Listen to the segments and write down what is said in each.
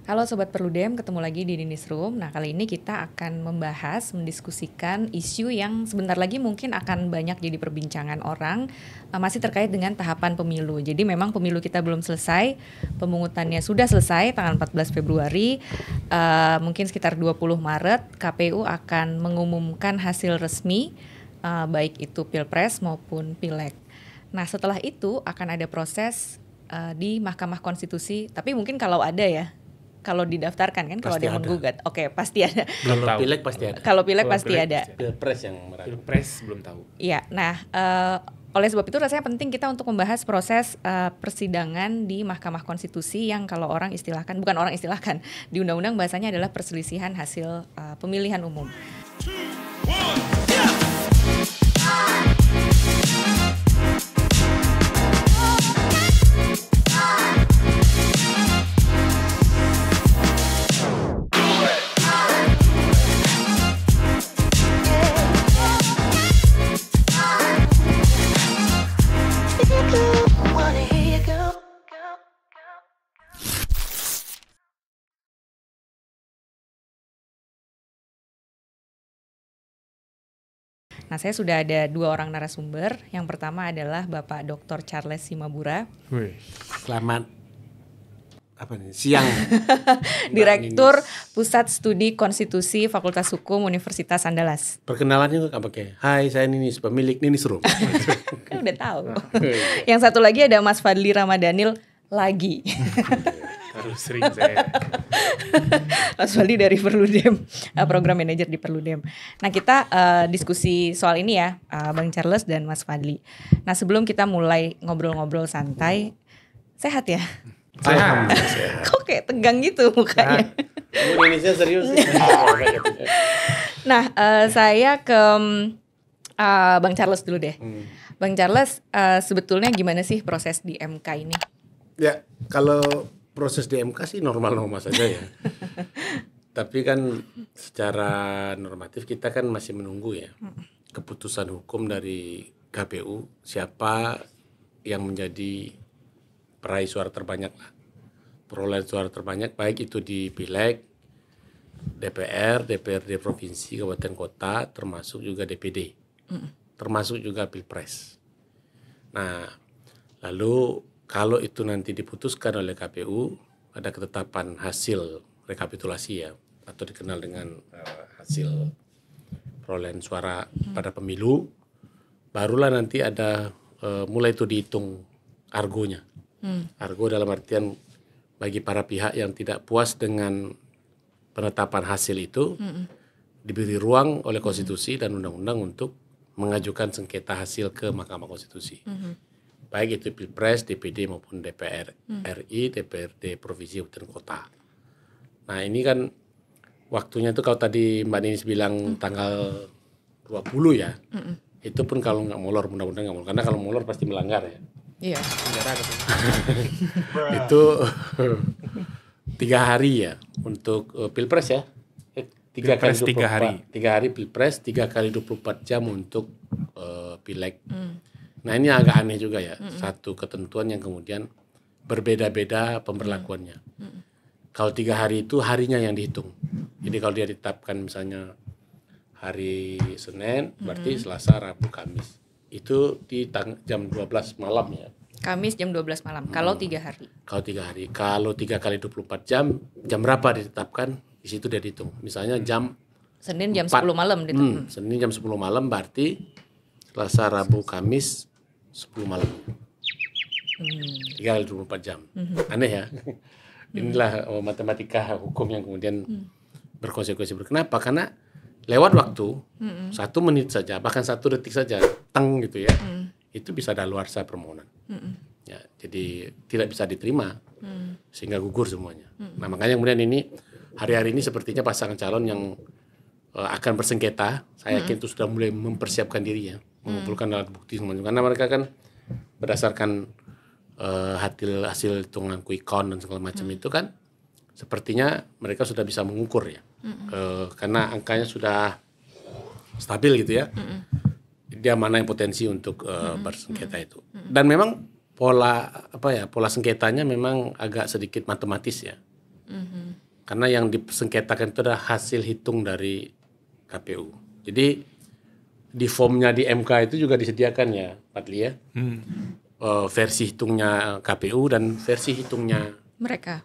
Halo Sobat Perludem, ketemu lagi di Ninis Room. Nah, kali ini kita akan mendiskusikan isu yang sebentar lagi mungkin akan banyak jadi perbincangan orang, masih terkait dengan tahapan pemilu. Jadi memang pemilu kita belum selesai, pemungutannya sudah selesai tanggal 14 Februari, mungkin sekitar 20 Maret KPU akan mengumumkan hasil resmi, baik itu Pilpres maupun Pileg. Nah, setelah itu akan ada proses di Mahkamah Konstitusi, tapi mungkin kalau ada ya, kalau didaftarkan kan, kalau ada yang menggugat, oke pasti ada. Kalau Pileg pasti ada. Kalau Pileg pasti ada. Pilpres yang meragukan. Pilpres belum tahu. Iya, nah oleh sebab itu rasanya penting kita untuk membahas proses persidangan di Mahkamah Konstitusi yang kalau orang istilahkan, bukan orang istilahkan, di undang-undang bahasanya adalah perselisihan hasil pemilihan umum. Nah, saya sudah ada dua orang narasumber. Yang pertama adalah Bapak Dr. Charles Simabura, Selamat siang. Direktur Pusat Studi Konstitusi Fakultas Hukum Universitas Andalas. Perkenalannya apa kayak? Hai, saya Ninis, pemilik Ninis Room. Kan udah tahu. Yang satu lagi ada Mas Fadli Ramadhanil lagi. Terlalu sering saya. Mas Fadli dari Perludem, program manajer di Perludem. Nah, kita diskusi soal ini ya, Bang Charles dan Mas Fadli. Nah, sebelum kita mulai ngobrol-ngobrol santai, sehat ya? Sehat. Kok kayak tegang gitu mukanya? Indonesia serius. Nah, saya ke Bang Charles dulu deh. Bang Charles, sebetulnya gimana sih proses di MK ini? Ya, kalau proses di MK sih normal-normal saja ya. Tapi kan secara normatif kita kan masih menunggu ya keputusan hukum dari KPU siapa yang menjadi peraih suara terbanyak lah. Perolehan suara terbanyak baik itu di Pileg, DPR, DPRD provinsi, kabupaten kota, termasuk juga DPD. Termasuk juga Pilpres. Nah, lalu kalau itu nanti diputuskan oleh KPU, ada ketetapan hasil rekapitulasi ya, atau dikenal dengan hasil perolehan suara pada pemilu, barulah nanti ada mulai itu dihitung argonya. Argo dalam artian bagi para pihak yang tidak puas dengan penetapan hasil itu, diberi ruang oleh konstitusi dan undang-undang untuk mengajukan sengketa hasil ke Mahkamah Konstitusi. Baik itu Pilpres, DPD maupun DPR RI, DPRD provinsi kabupaten kota. Nah, ini kan waktunya itu kalau tadi Mbak Ninis bilang tanggal 20 ya. Itu pun kalau nggak molor, mudah-mudahan nggak molor. Karena kalau molor pasti melanggar ya. Iya. Itu 3 hari ya untuk Pilpres ya. 3 Pilpres kali 3 hari. 3 hari Pilpres, 3 kali 24 jam untuk Pileg. Nah, ini agak aneh juga ya. Satu ketentuan yang kemudian berbeda-beda pemberlakuannya. Kalau 3 hari itu harinya yang dihitung. Jadi kalau dia ditetapkan misalnya hari Senin, berarti Selasa, Rabu, Kamis. Itu di jam 12 malam ya. Kamis jam 12 malam, kalau 3 hari. Kalau 3 hari. Kalau 3 kali 24 jam, jam berapa ditetapkan? Di situ dia dihitung. Misalnya jam Senin jam 4. 10 malam ditetapkan. Senin jam 10 malam berarti Selasa, Rabu, Kamis 10 malam. 3 kali 24 jam. Aneh ya. Inilah matematika hukum yang kemudian berkonsekuensi. Kenapa? Karena lewat waktu 1 menit saja, bahkan 1 detik saja, teng gitu ya, itu bisa daluarsa permohonan. Ya, jadi tidak bisa diterima, sehingga gugur semuanya. Nah, makanya kemudian ini hari-hari ini sepertinya pasangan calon yang akan bersengketa, saya yakin itu sudah mulai mempersiapkan diri ya, mengumpulkan alat bukti semuanya. Karena mereka kan berdasarkan hasil hitungan quick count dan segala macam itu kan, sepertinya mereka sudah bisa mengukur ya, karena angkanya sudah stabil gitu ya. Dia mana yang potensi untuk bersengketa itu. Dan memang pola sengketanya memang agak sedikit matematis ya. Karena yang disengketakan itu adalah hasil hitung dari KPU. Jadi di formnya di MK itu juga disediakan ya, Padli ya. Versi hitungnya KPU dan versi hitungnya mereka.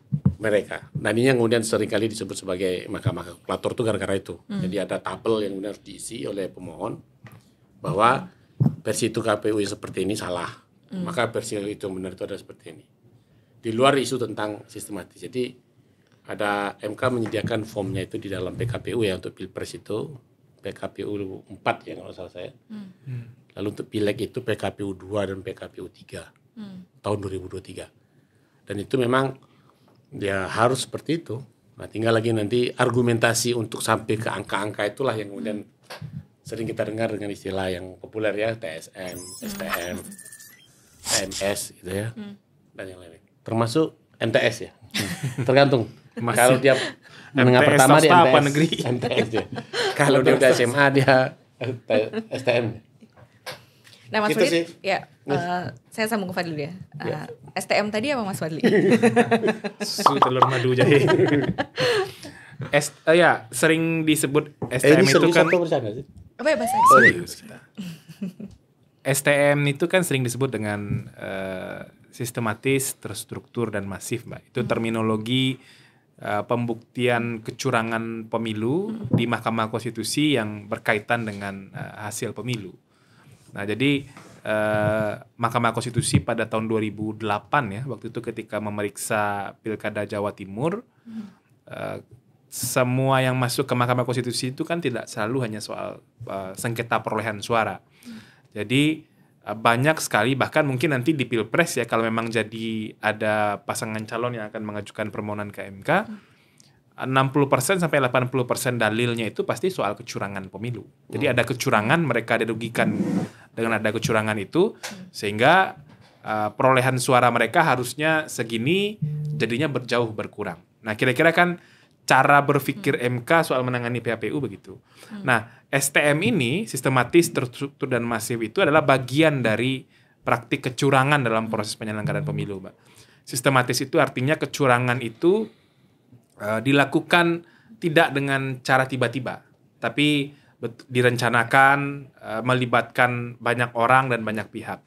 Nah ini yang kemudian seringkali disebut sebagai mahkamah kalkulator itu gara-gara itu. Jadi ada tabel yang benar diisi oleh pemohon bahwa versi itu KPU yang seperti ini salah. Maka versi itu yang benar itu ada seperti ini. Di luar isu tentang sistematis. Jadi ada MK menyediakan formnya itu di dalam PKPU ya untuk Pilpres itu PKPU 4 ya kalau salah saya. Lalu untuk Pileg itu PKPU 2 dan PKPU 3 tahun 2023. Dan itu memang ya harus seperti itu. Nah tinggal lagi nanti argumentasi untuk sampai ke angka-angka itulah yang kemudian sering kita dengar dengan istilah yang populer ya TSM, STM, AMS gitu ya dan yang lain. Termasuk MTS ya. Tergantung. Kalau dia menengah MTS pertama dia apa MTS, negeri? MTS dia. Kalau dia udah SMA dia STM. Nah Mas Gitu Fadli, sih. ya saya sambung ke Fadli ya. STM tadi apa Mas Fadli? Susu telur madu jahe. Ya sering disebut STM Ini itu serius kan atau bercanda sih? Apa ya bahasa serius kita. STM itu kan sering disebut dengan sistematis, terstruktur dan masif, Mbak. Itu terminologi pembuktian kecurangan pemilu di Mahkamah Konstitusi yang berkaitan dengan hasil pemilu. Nah, jadi Mahkamah Konstitusi pada tahun 2008 ya, waktu itu ketika memeriksa Pilkada Jawa Timur, semua yang masuk ke Mahkamah Konstitusi itu kan tidak selalu hanya soal sengketa perolehan suara. Jadi banyak sekali, bahkan mungkin nanti di Pilpres ya, kalau memang jadi ada pasangan calon yang akan mengajukan permohonan ke MK, 60% sampai 80% dalilnya itu pasti soal kecurangan pemilu. Jadi ada kecurangan, mereka dirugikan dengan ada kecurangan itu, sehingga perolehan suara mereka harusnya segini, jadinya jauh berkurang. Nah kira-kira kan cara berpikir MK soal menangani PHPU begitu. Nah STM ini, sistematis, terstruktur dan masif itu adalah bagian dari praktik kecurangan dalam proses penyelenggaraan pemilu, Mbak. Sistematis itu artinya kecurangan itu dilakukan tidak dengan cara tiba-tiba, tapi direncanakan, melibatkan banyak orang dan banyak pihak.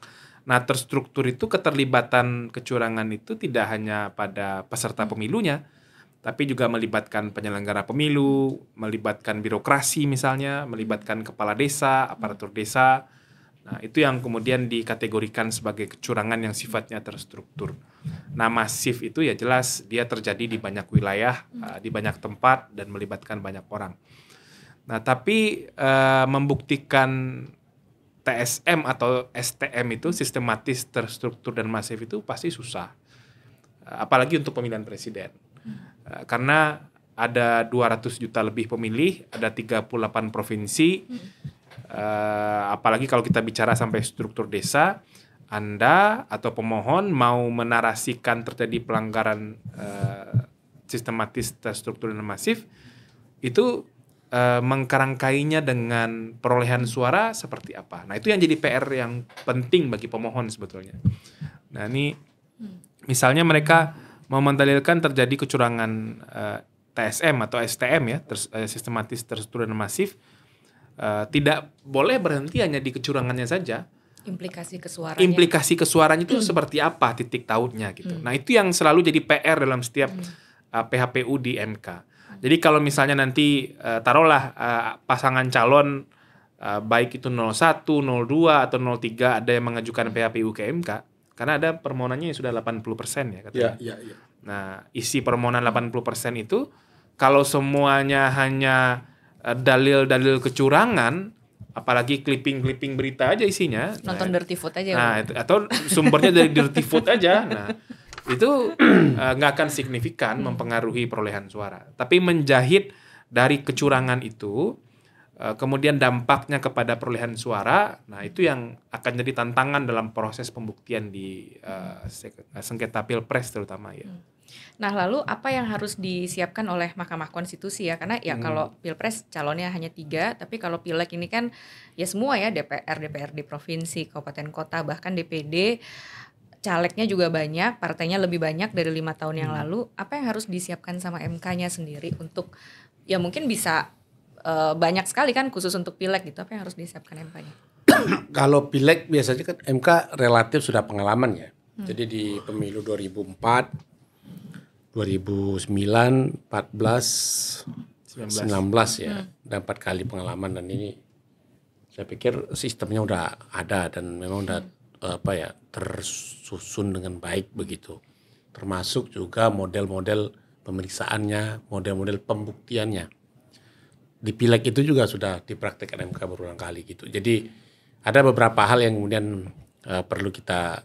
Nah, terstruktur itu keterlibatan kecurangan itu tidak hanya pada peserta pemilunya, tapi juga melibatkan penyelenggara pemilu, melibatkan birokrasi misalnya, melibatkan kepala desa, aparatur desa. Nah, itu yang kemudian dikategorikan sebagai kecurangan yang sifatnya terstruktur. Nah, masif itu ya jelas dia terjadi di banyak wilayah, di banyak tempat, dan melibatkan banyak orang. Nah, tapi membuktikan TSM atau STM itu sistematis, terstruktur, dan masif itu pasti susah. Apalagi untuk pemilihan presiden. Karena ada 200 juta lebih pemilih, ada 38 provinsi, apalagi kalau kita bicara sampai struktur desa, Anda atau pemohon mau menarasikan terjadi pelanggaran sistematis, terstruktur, dan masif, itu mengkerangkainya dengan perolehan suara seperti apa. Nah itu yang jadi PR yang penting bagi pemohon sebetulnya. Nah ini misalnya mereka mau mendalilkan terjadi kecurangan TSM atau STM ya, sistematis, terstruktur, dan masif, tidak boleh berhenti hanya di kecurangannya saja. Implikasi kesuaranya itu seperti apa titik tautnya gitu. Nah itu yang selalu jadi PR dalam setiap PHPU di MK. Jadi kalau misalnya nanti taruhlah pasangan calon baik itu 01, 02 atau 03 ada yang mengajukan PHPU ke MK, karena ada permohonannya yang sudah 80% ya katanya. Ya. Nah, isi permohonan 80% itu kalau semuanya hanya dalil-dalil kecurangan, apalagi clipping-clipping berita aja isinya. Nonton Dirty Food aja. Nah, atau sumbernya dari Dirty Food aja. Nah, itu nggak akan signifikan mempengaruhi perolehan suara. Tapi menjahit dari kecurangan itu, kemudian dampaknya kepada perolehan suara, nah itu yang akan jadi tantangan dalam proses pembuktian di sengketa Pilpres terutama ya. Nah lalu apa yang harus disiapkan oleh Mahkamah Konstitusi ya, karena ya kalau Pilpres calonnya hanya 3, tapi kalau Pileg ini kan ya semua ya, DPR, DPRD provinsi, kabupaten kota, bahkan DPD, calegnya juga banyak, partainya lebih banyak dari 5 tahun yang lalu. Apa yang harus disiapkan sama MK-nya sendiri untuk ya mungkin bisa banyak sekali kan khusus untuk pileg gitu. Apa yang harus disiapkan MK-nya? Kalau pileg biasanya kan MK relatif sudah pengalaman ya. Jadi di pemilu 2004, 2009, 14, 19 ya. Dan 4 kali pengalaman, dan ini saya pikir sistemnya udah ada dan memang udah tersusun dengan baik begitu. Termasuk juga model-model pemeriksaannya, model-model pembuktiannya. Di pileg itu juga sudah dipraktekkan MK berulang kali gitu. Jadi ada beberapa hal yang kemudian perlu kita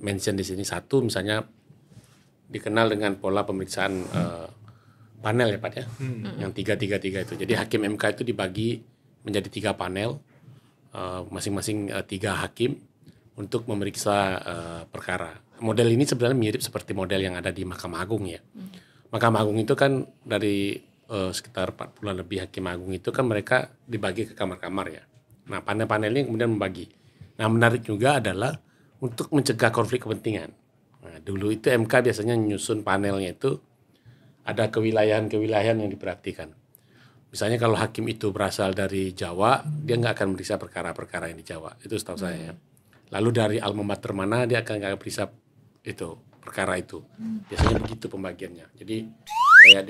mention di sini. Satu, misalnya dikenal dengan pola pemeriksaan panel ya Pak ya, yang 3-3-3 itu. Jadi hakim MK itu dibagi menjadi 3 panel, masing-masing 3 hakim untuk memeriksa perkara. Model ini sebenarnya mirip seperti model yang ada di Mahkamah Agung ya. Mahkamah Agung itu kan dari sekitar 40 lebih hakim agung itu kan mereka dibagi ke kamar-kamar ya. Nah, panel-panel ini kemudian membagi. Nah, menarik juga adalah untuk mencegah konflik kepentingan. Nah, dulu itu MK biasanya menyusun panelnya itu ada kewilayahan-kewilayahan yang diperhatikan. Misalnya kalau hakim itu berasal dari Jawa, dia nggak akan meriksa perkara-perkara yang di Jawa. Itu setahu saya ya. Lalu dari alma mater mana dia akan nggak meriksa itu perkara itu. Biasanya begitu pembagiannya. Jadi kayak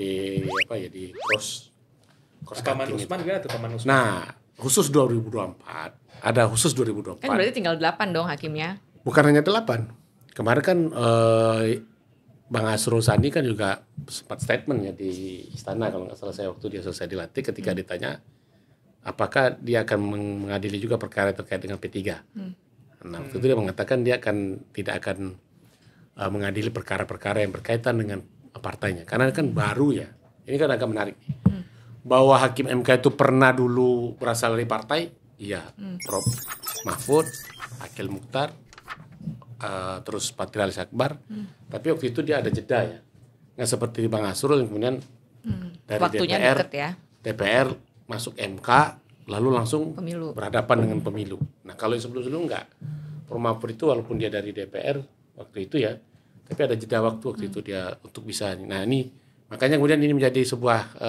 di cross Paman Usman gimana tuh Paman Usman? Nah, khusus 2024, ada khusus 2024. Kan berarti tinggal 8 dong hakimnya. Bukan hanya 8. Kemarin kan Bang Asrul Sani kan juga sempat statement ya di istana kalau nggak salah saya waktu dia selesai dilantik, ketika ditanya apakah dia akan mengadili juga perkara terkait dengan P3. Nah, waktu itu dia mengatakan dia tidak akan mengadili perkara-perkara yang berkaitan dengan partainya, karena kan baru ya. Ini kan agak menarik. Bahwa hakim MK itu pernah dulu berasal dari partai, iya. Prof. Mahfud, Akil Mukhtar, terus Patrialis Akbar. Tapi waktu itu dia ada jeda ya. Nggak seperti Bang Asrul yang kemudian dari Waktunya DPR, deket ya. DPR masuk MK, lalu langsung Pemilu. berhadapan dengan pemilu. Nah, kalau yang sebelum-sebelum enggak. Prof. Mahfud itu walaupun dia dari DPR waktu itu ya, tapi ada jeda waktu itu dia untuk bisa. Nah, ini makanya kemudian ini menjadi sebuah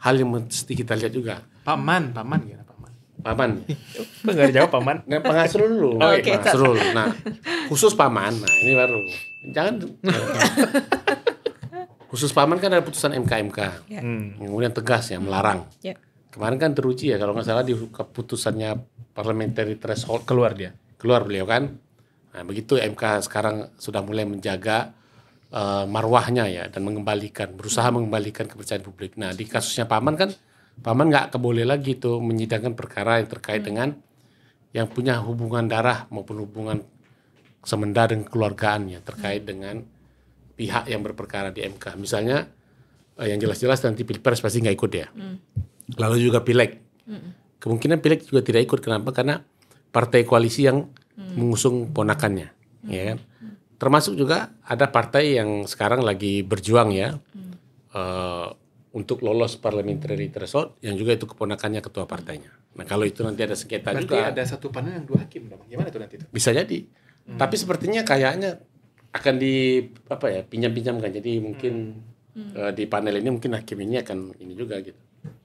hal yang mesti kita lihat juga. Paman gimana Paman? Paman. Kok nggak dijawab Paman? Nah, Bang Asrul dulu. Oke. Bang Asrul. Nah, khusus Paman. Nah, ini baru. Jangan. Khusus Paman kan ada putusan MK. Ya. Kemudian tegas ya, melarang. Ya. Kemarin kan teruji ya, kalau nggak salah di keputusannya parliamentary threshold Keluar dia. keluar beliau kan. Nah, begitu MK sekarang sudah mulai menjaga marwahnya ya, dan berusaha mengembalikan kepercayaan publik. Nah, di kasusnya Paman kan, Paman nggak boleh lagi tuh menyidangkan perkara yang terkait dengan yang punya hubungan darah maupun hubungan semenda dengan keluargaannya terkait dengan pihak yang berperkara di MK. Misalnya yang jelas-jelas nanti Pilpres pasti nggak ikut ya. Lalu juga Pileg. Kemungkinan Pileg juga tidak ikut. Kenapa? Karena partai koalisi yang mengusung ponakannya, ya kan. Termasuk juga ada partai yang sekarang lagi berjuang ya untuk lolos parliamentary threshold, yang juga itu keponakannya ketua partainya. Nah, kalau itu nanti ada sengketa Berarti juga. ada satu panel yang 2 hakim dong. Gimana tuh nanti tuh? Bisa jadi. Tapi sepertinya kayaknya akan pinjam-pinjamkan. Jadi mungkin di panel ini mungkin hakim ini akan ini juga gitu.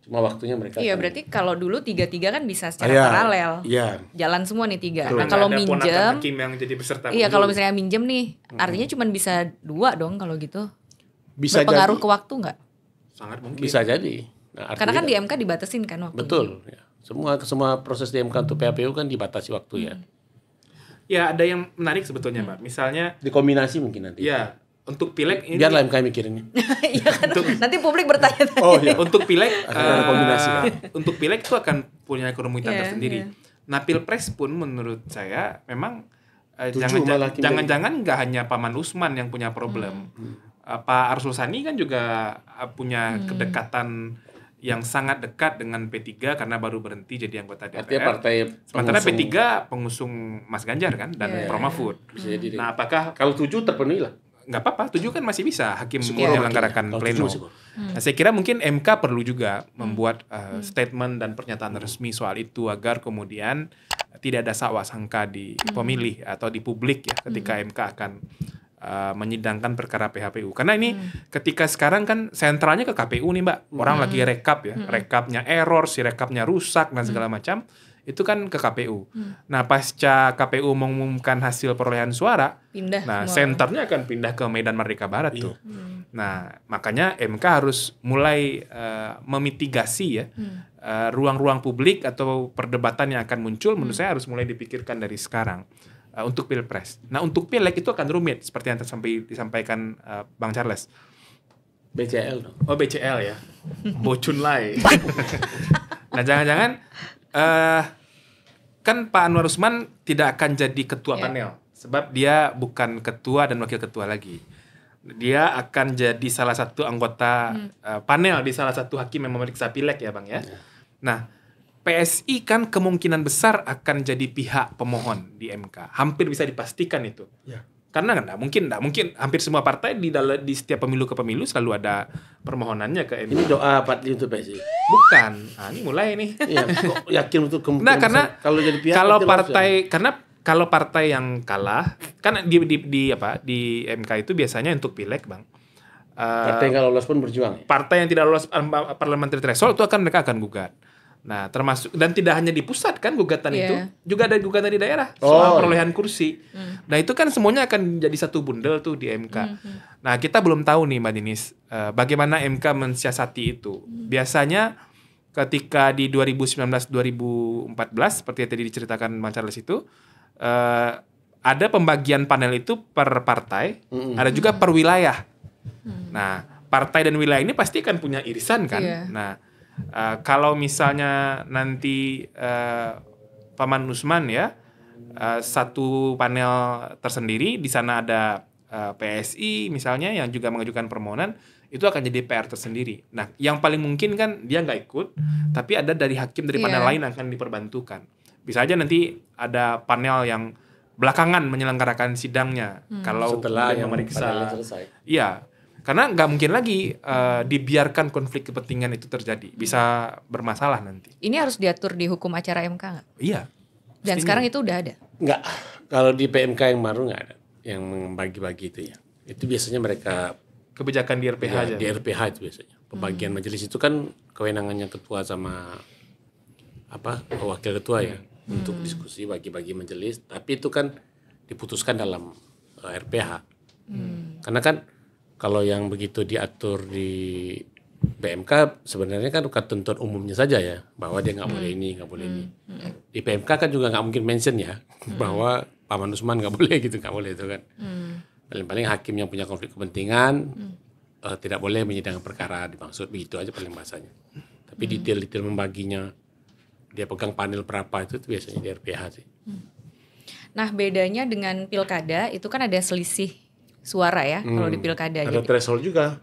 Cuma waktunya mereka. Iya, berarti kalau dulu 3-3 kan bisa secara paralel. Iya. Jalan semua nih 3. Betul. Nah, kalau Ada ponakan minjem, hakim yang jadi peserta iya pemilu. kalau misalnya minjem nih, artinya cuma bisa 2 dong kalau gitu. Bisa Berpengaruh jadi. ke waktu nggak? Sangat mungkin. Bisa jadi. Nah, Karena kan di MK dibatasin kan waktu. betul. Ya. Semua proses di MK untuk PHPU kan dibatasi waktu ya. Ya, ada yang menarik sebetulnya, Pak. Misalnya Dikombinasi mungkin nanti. ya, untuk pileg ini Biarlah MK mikirinnya. Iya kan. Nanti publik bertanya. Oh iya. untuk pileg Akan ada kombinasi. untuk pileg itu akan punya kerumitan Iya, tersendiri. iya. Nah, Pilpres pun menurut saya memang 7 malah hakim jangan-jangan nggak hanya Paman Usman yang punya problem. Pak Arsul Sani kan juga punya kedekatan yang sangat dekat dengan P3 karena baru berhenti jadi anggota DPR. Artinya partai Sementara pengusung. P3 pengusung Mas Ganjar kan dan Iya. Prof. Mahfud. Bisa jadi deh. Nah, apakah Kalau 7 terpenuhi lah. nggak apa-apa, 7 kan masih bisa hakim Syukur menyelenggarakan hakimnya. Kalau pleno. 7 syukur. Nah, saya kira mungkin MK perlu juga membuat statement dan pernyataan resmi soal itu agar kemudian tidak ada sakwa sangka di pemilih atau di publik ya ketika MK akan menyidangkan perkara PHPU. Karena ini ketika sekarang kan sentralnya ke KPU nih Mbak. Orang lagi rekap ya. Rekapnya error, si rekapnya rusak dan segala macam. Itu kan ke KPU. Nah pasca KPU mengumumkan hasil perolehan suara, Pindah nah semua. senternya akan pindah ke Medan Merdeka Barat tuh. Nah makanya MK harus mulai memitigasi ya ruang-ruang publik atau perdebatan yang akan muncul. Menurut saya harus mulai dipikirkan dari sekarang untuk Pilpres. Nah untuk Pileg itu akan rumit seperti yang disampaikan Bang Charles. BCL dong. Oh BCL ya, Bocun Lai. Nah jangan-jangan kan Pak Anwar Usman tidak akan jadi ketua panel sebab dia bukan ketua dan wakil ketua lagi. Dia akan jadi salah satu anggota panel di salah satu hakim yang memeriksa Pileg ya Bang ya. Nah PSI kan kemungkinan besar akan jadi pihak pemohon di MK. Hampir bisa dipastikan itu. Ya. Karena nggak mungkin hampir semua partai di setiap pemilu ke pemilu selalu ada permohonannya ke MK. Ini doa Patli untuk PSI. Bukan. Nah, ini mulai nih. Iya, kok yakin untuk kemungkinan Nah, karena besar kalau jadi pihak kalau partai yang kalah kan di MK itu biasanya untuk Pileg, Bang. partai yang nggak lolos pun berjuang. Ya? Partai yang tidak lolos parliamentary threshold itu mereka akan gugat. Nah, termasuk dan tidak hanya di pusat kan gugatan itu, juga ada gugatan di daerah soal perolehan kursi. Nah, itu kan semuanya akan jadi satu bundel tuh di MK. Nah, kita belum tahu nih Mbak Dinis, bagaimana MK mensiasati itu. Biasanya ketika di 2019-2014 seperti yang tadi diceritakan Bang Charles itu, ada pembagian panel itu per partai, ada juga per wilayah. Nah, partai dan wilayah ini pasti kan punya irisan kan. Nah, kalau misalnya nanti Paman Usman ya satu panel tersendiri, di sana ada PSI misalnya yang juga mengajukan permohonan, itu akan jadi PR tersendiri. Nah, yang paling mungkin kan dia nggak ikut, tapi ada dari hakim dari panel lain akan diperbantukan. Bisa aja nanti ada panel yang belakangan menyelenggarakan sidangnya kalau setelah yang memeriksa selesai. Iya. Karena nggak mungkin lagi dibiarkan konflik kepentingan itu terjadi. Bisa bermasalah nanti. Ini harus diatur di hukum acara MK nggak? Iya. Dan sekarang itu udah ada? Nggak. Kalau di PMK yang baru nggak ada. Yang membagi-bagi itu ya. Itu biasanya mereka... Kebijakan di RPH aja. Di RPH itu biasanya. Pembagian majelis itu kan kewenangannya ketua sama wakil ketua ya. Untuk diskusi bagi-bagi majelis. Tapi itu kan diputuskan dalam RPH. Karena kan kalau yang begitu diatur di BMK sebenarnya kan ketentuan umumnya saja ya, bahwa dia nggak boleh ini, nggak boleh ini. Di PMK kan juga nggak mungkin mention ya bahwa Paman Usman nggak boleh gitu, nggak boleh itu kan. Paling-paling hakim yang punya konflik kepentingan tidak boleh menyidangkan perkara dimaksud, begitu aja paling bahasanya. Tapi detail-detail membaginya, dia pegang panel berapa itu biasanya di RPH sih. Nah bedanya dengan pilkada itu kan ada selisih suara ya kalau di pilkada. Ada threshold juga.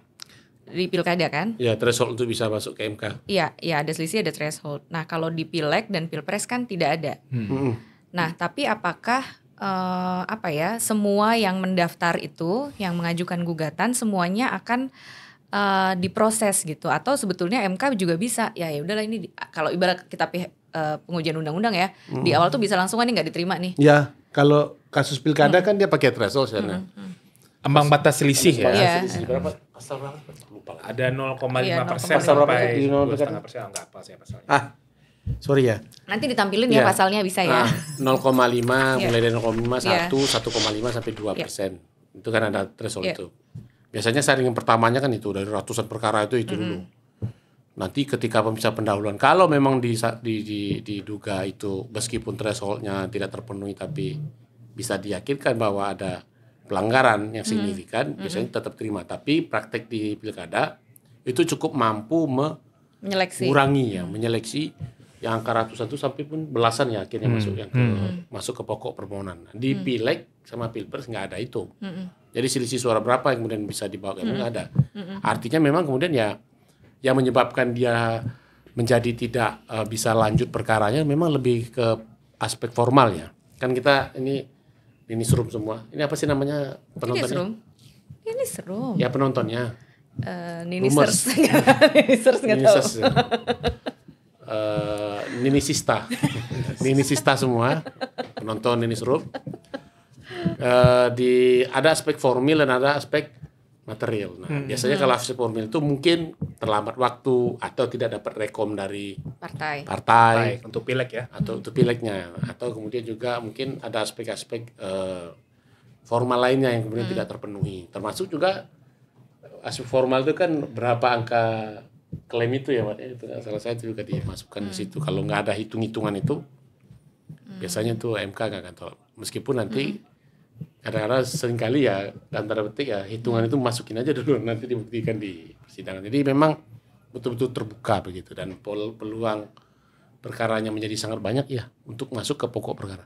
Di pilkada kan? Ya threshold untuk bisa masuk ke MK. Iya, ada selisih, ada threshold. Nah kalau di Pileg dan Pilpres kan tidak ada. Nah tapi apakah semua yang mendaftar itu, yang mengajukan gugatan semuanya akan diproses gitu? Atau sebetulnya MK juga bisa? Ya udahlah ini kalau ibarat kita pengujian undang-undang ya, di awal tuh bisa langsung nggak diterima nih. Ya kalau kasus pilkada kan dia pakai threshold sana. Ambang batas selisih ya. Iya. Selisih berapa? Pasal berapa? Lupa. Ada 0,5% Pasal berapa? sampai Di 0,5%. 2,5%. Enggak apa sih pasalnya. Sorry ya. Nanti ditampilin ya pasalnya bisa ya. 0,5 mulai dari 0,5, 1, 1,5 sampai 2%. Itu kan ada threshold itu. Biasanya saringan pertamanya kan itu dari ratusan perkara itu dulu. Nanti ketika pemisah pendahuluan, kalau memang diduga itu meskipun thresholdnya tidak terpenuhi tapi bisa diyakinkan bahwa ada pelanggaran yang signifikan, biasanya tetap terima. Tapi praktek di pilkada itu cukup mampu menyeleksi yang angka ratusan itu sampai pun belasan ya akhirnya masuk ke pokok permohonan. Di Pileg sama Pilpres nggak ada itu. Jadi selisih suara berapa yang kemudian bisa dibawa ke nggak ada. Artinya memang kemudian ya yang menyebabkan dia menjadi tidak bisa lanjut perkaranya memang lebih ke aspek formal ya. Kan kita ini serum semua. Ini apa sih namanya penontonnya? Ini serum. Ya penontonnya. Ninisers. Ninisers nggak tahu. Nini Sista. Nini Sista semua penonton Nini Serum. Ada aspek formil dan ada aspek material. Nah, biasanya kalau aspek formil itu mungkin terlambat waktu atau tidak dapat rekom dari Partai. Baik, untuk pileg ya. atau untuk pileknya, atau kemudian juga mungkin ada aspek-aspek formal lainnya yang kemudian tidak terpenuhi. Termasuk juga aspek formal itu kan berapa angka klaim itu ya, Pak. Itu salah satu juga dimasukkan di situ. Kalau nggak ada hitung-hitungan itu, biasanya tuh MK nggak akan tolak. Meskipun nanti kadang-kadang seringkali ya dalam tanda petik ya hitungan itu masukin aja dulu, nanti dibuktikan di persidangan. Jadi memang betul-betul terbuka begitu, dan peluang perkaranya menjadi sangat banyak ya untuk masuk ke pokok perkara.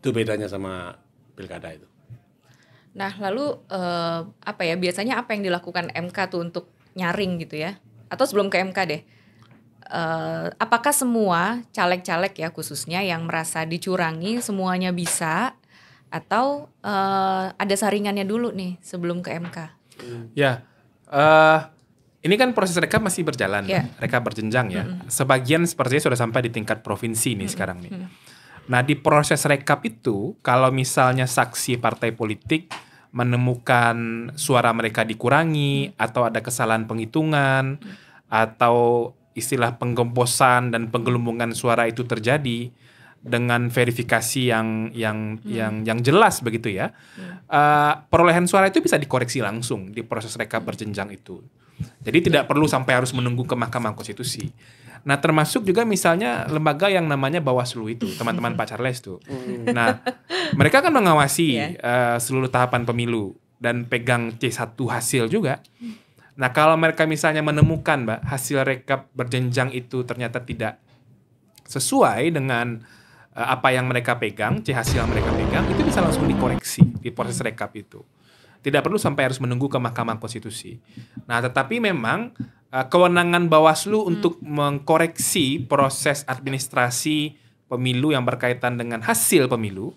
Itu bedanya sama pilkada itu. Nah, lalu apa ya, biasanya apa yang dilakukan MK tuh untuk nyaring gitu ya? Atau sebelum ke MK deh, apakah semua caleg-caleg ya khususnya yang merasa dicurangi semuanya bisa, atau ada saringannya dulu nih sebelum ke MK? Ya, ini kan proses rekap masih berjalan, rekap berjenjang ya. Sebagian sepertinya sudah sampai di tingkat provinsi nih sekarang nih. Nah, di proses rekap itu, kalau misalnya saksi partai politik menemukan suara mereka dikurangi, atau ada kesalahan penghitungan, atau istilah penggembosan dan penggelembungan suara itu terjadi dengan verifikasi yang jelas begitu ya, perolehan suara itu bisa dikoreksi langsung di proses rekap berjenjang itu. Jadi tidak perlu sampai harus menunggu ke Mahkamah Konstitusi. Nah, termasuk juga misalnya lembaga yang namanya Bawaslu itu, teman-teman Pak Charles tuh. Nah, mereka kan mengawasi seluruh tahapan pemilu dan pegang C1 hasil juga. Nah, kalau mereka misalnya menemukan, Mbak, hasil rekap berjenjang itu ternyata tidak sesuai dengan apa yang mereka pegang, C hasil yang mereka pegang, itu bisa langsung dikoreksi di proses rekap itu. Tidak perlu sampai harus menunggu ke Mahkamah Konstitusi. Nah, tetapi memang kewenangan Bawaslu untuk mengkoreksi proses administrasi pemilu yang berkaitan dengan hasil pemilu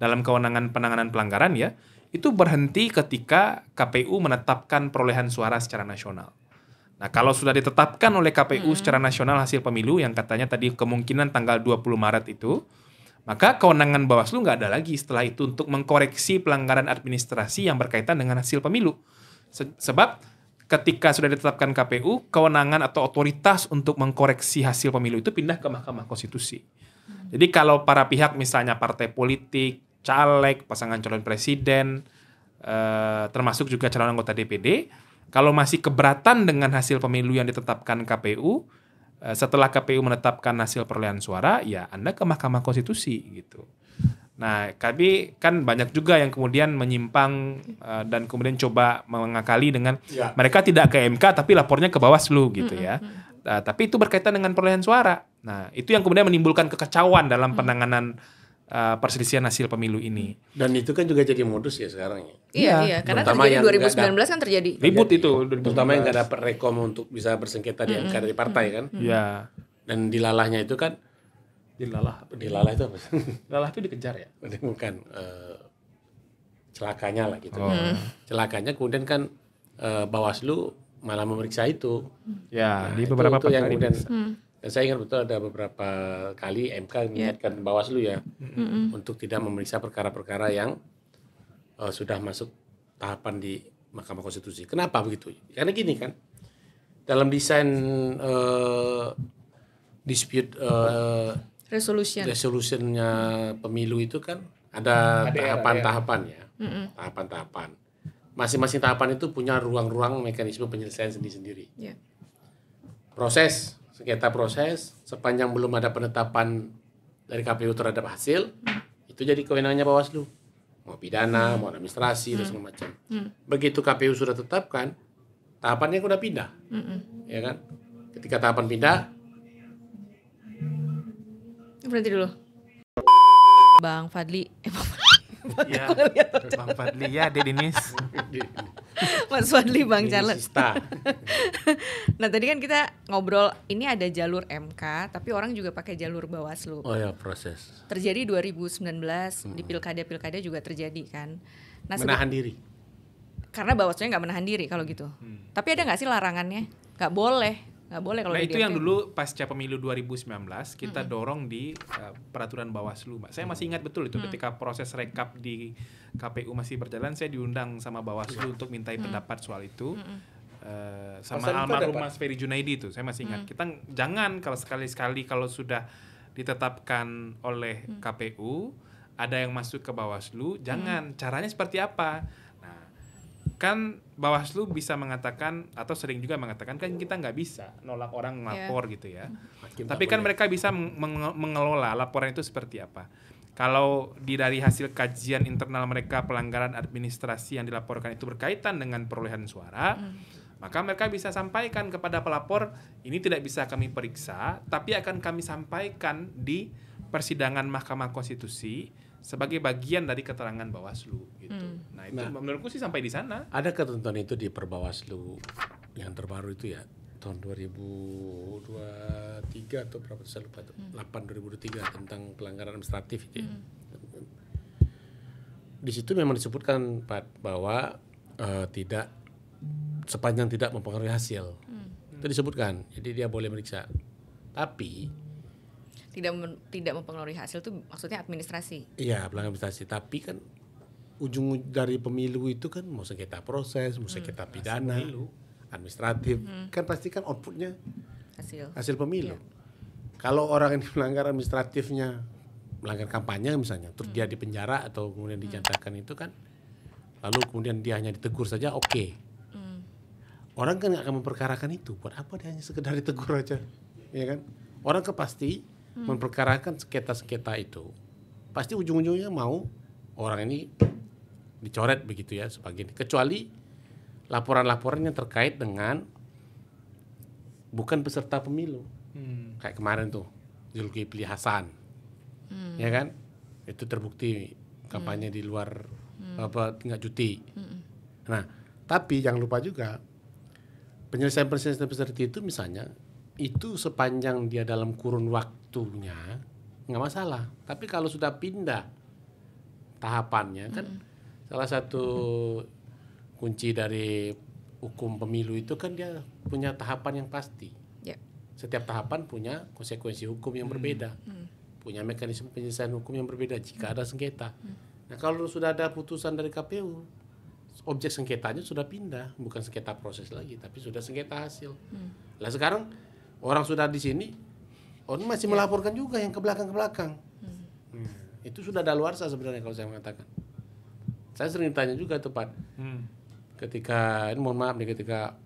dalam kewenangan penanganan pelanggaran ya, itu berhenti ketika KPU menetapkan perolehan suara secara nasional. Nah, kalau sudah ditetapkan oleh KPU secara nasional hasil pemilu yang katanya tadi kemungkinan tanggal 20 Maret itu, maka kewenangan Bawaslu nggak ada lagi setelah itu untuk mengkoreksi pelanggaran administrasi yang berkaitan dengan hasil pemilu. Sebab ketika sudah ditetapkan KPU, kewenangan atau otoritas untuk mengkoreksi hasil pemilu itu pindah ke Mahkamah Konstitusi. Jadi kalau para pihak misalnya partai politik, caleg, pasangan calon presiden, termasuk juga calon anggota DPD, kalau masih keberatan dengan hasil pemilu yang ditetapkan KPU, setelah KPU menetapkan hasil perolehan suara, ya Anda ke Mahkamah Konstitusi gitu. Nah, kami kan banyak juga yang kemudian menyimpang dan kemudian coba mengakali dengan mereka tidak ke MK tapi lapornya ke Bawaslu gitu ya. Tapi itu berkaitan dengan perolehan suara. Nah, itu yang kemudian menimbulkan kekacauan dalam penanganan perselisihan hasil pemilu ini. Dan itu kan juga jadi modus ya sekarang ya. Iya, karena terjadi 2019 kan terjadi. Ribut itu. Terutama yang nggak dapat rekom untuk bisa bersengketa di MK dari partai kan. Iya. Dan dilalahnya itu kan, dilalah itu apa? Dilalah itu dikejar ya? Bukan, celakanya lah gitu. Celakanya kemudian kan Bawaslu malah memeriksa itu. Ya, Nah, di beberapa itu yang perkara kemudian, dan saya ingat betul ada beberapa kali MK mengingatkan Bawaslu ya untuk tidak memeriksa perkara-perkara yang sudah masuk tahapan di Mahkamah Konstitusi. Kenapa begitu? Karena gini kan, dalam desain dispute resolutionnya pemilu itu kan ada tahapan-tahapan ya, tahapan-tahapan. Masing-masing tahapan itu punya ruang-ruang mekanisme penyelesaian sendiri-sendiri. Proses sengketa proses sepanjang belum ada penetapan dari KPU terhadap hasil, itu jadi kewenangannya Bawaslu. Mau pidana, mau administrasi, dan segala macam. Begitu KPU sudah tetapkan, tahapannya udah pindah, ya kan? Ketika tahapan pindah, berhenti dulu. Bang Fadli, Ya, Bang Fadli ya, Dedinis. Mas Fadli, Bang Charles. Sista. Nah, tadi kan kita ngobrol ini ada jalur MK, tapi orang juga pakai jalur Bawaslu. Oh ya, proses. Terjadi 2019 di pilkada-pilkada juga terjadi kan. Nah, Menahan diri. karena Bawaslunya nggak menahan diri kalau gitu. Tapi ada nggak sih larangannya? Nggak boleh Nggak boleh kalau Nah di itu yang DP. dulu pasca pemilu 2019 kita dorong di peraturan Bawaslu, Mbak. Saya masih ingat betul itu ketika proses rekap di KPU masih berjalan, saya diundang sama Bawaslu untuk mintai pendapat soal itu. Sama Pasal itu ada, almarhum Pak? Mas Ferry Junaidi itu, saya masih ingat. Kita jangan kalau sekali-sekali kalau sudah ditetapkan oleh KPU ada yang masuk ke Bawaslu, jangan. Caranya seperti apa? Nah, kan Bawaslu bisa mengatakan atau sering juga mengatakan kan kita nggak bisa nolak orang melapor gitu ya. Hakim Tapi tak kan boleh. mereka bisa mengelola laporan itu seperti apa. Kalau dari hasil kajian internal mereka pelanggaran administrasi yang dilaporkan itu berkaitan dengan perolehan suara, maka mereka bisa sampaikan kepada pelapor, ini tidak bisa kami periksa, tapi akan kami sampaikan di persidangan Mahkamah Konstitusi sebagai bagian dari keterangan Bawaslu gitu. Nah, itu menurutku sih sampai di sana. Ada ketentuan itu di Perbawaslu yang terbaru itu ya, tahun 2023 atau berapa, saya lupa tuh, 8 2023 tentang pelanggaran administratif itu ya. Di situ memang disebutkan Pak bahwa tidak sepanjang tidak mempengaruhi hasil. Itu disebutkan. Jadi dia boleh meriksa. Tapi Tidak mempengaruhi hasil tuh maksudnya administrasi. iya, pelanggaran administrasi. Tapi kan ujung dari pemilu itu kan mau sengketa proses, mau sengketa pidana, administratif, kan pasti kan outputnya hasil pemilu. Kalau orang yang melanggar administratifnya, melanggar kampanye misalnya, terus dia di penjara atau kemudian dinyatakan itu kan, lalu kemudian dia hanya ditegur saja, oke. Orang kan nggak akan memperkarakan itu. Buat apa dia hanya sekedar ditegur aja, ya kan? Orang kan pasti memperkarakan sengketa-sengketa itu. Pasti ujung-ujungnya mau orang ini dicoret begitu ya sebagian. Kecuali laporan-laporan yang terkait dengan bukan peserta pemilu. Kayak kemarin tuh Zulkifli Hasan, ya kan? Itu terbukti kampanye di luar nggak cuti. Nah, tapi jangan lupa juga penyelesaian seperti itu misalnya itu sepanjang dia dalam kurun waktunya nggak masalah. Tapi kalau sudah pindah tahapannya kan salah satu kunci dari hukum pemilu itu kan dia punya tahapan yang pasti. Setiap tahapan punya konsekuensi hukum yang berbeda, punya mekanisme penyelesaian hukum yang berbeda jika ada sengketa. Nah kalau sudah ada putusan dari KPU, objek sengketanya sudah pindah, bukan sengketa proses lagi, tapi sudah sengketa hasil. Lah sekarang orang sudah di sini, orang masih melaporkan juga yang ke belakang. Itu sudah daluarsa sebenarnya kalau saya mengatakan. Saya sering tanya juga tuh Pak, ketika ini mohon maaf nih, ketika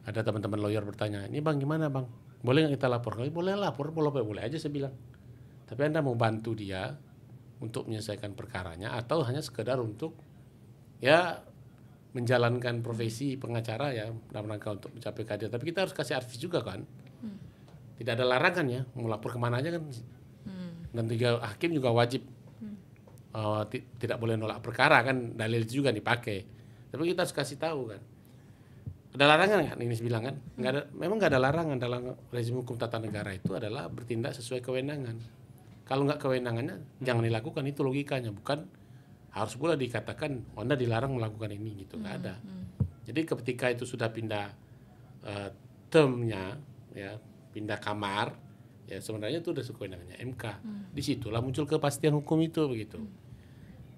ada teman-teman lawyer bertanya, ini bang gimana bang, boleh nggak kita lapor? Boleh lapor, boleh aja saya bilang. Tapi Anda mau bantu dia untuk menyelesaikan perkaranya atau hanya sekedar untuk ya menjalankan profesi pengacara ya dalam rangka untuk mencapai keadilan. Tapi kita harus kasih advies juga kan. Tidak ada larangan ya, mau lapor kemana aja kan. Dan tiga hakim juga wajib tidak boleh nolak perkara kan, dalil itu juga dipakai. Tapi kita harus kasih tahu kan. Ada larangan kan ini bilang kan? Nggak ada, memang nggak ada larangan dalam rezim hukum tata negara itu adalah bertindak sesuai kewenangan. Kalau nggak kewenangannya jangan dilakukan, itu logikanya, bukan harus pula dikatakan Anda dilarang melakukan ini gitu, nggak ada. Jadi ketika itu sudah pindah termnya ya, pindah kamar ya, sebenarnya itu udah kewenangannya MK. Disitulah muncul kepastian hukum itu begitu.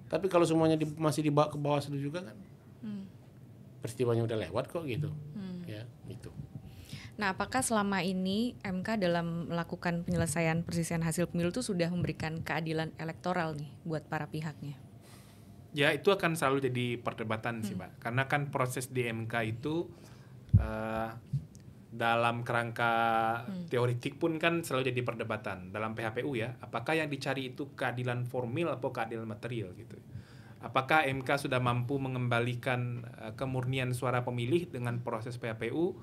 Tapi kalau semuanya masih dibawa ke Bawaslu juga kan, peristiwanya udah lewat kok gitu, ya gitu. Nah, apakah selama ini MK dalam melakukan penyelesaian perselisihan hasil pemilu itu sudah memberikan keadilan elektoral nih buat para pihaknya? Ya itu akan selalu jadi perdebatan sih Mbak, karena kan proses di MK itu dalam kerangka teoritik pun kan selalu jadi perdebatan dalam PHPU ya, apakah yang dicari itu keadilan formil atau keadilan material gitu. Apakah MK sudah mampu mengembalikan kemurnian suara pemilih dengan proses PHPU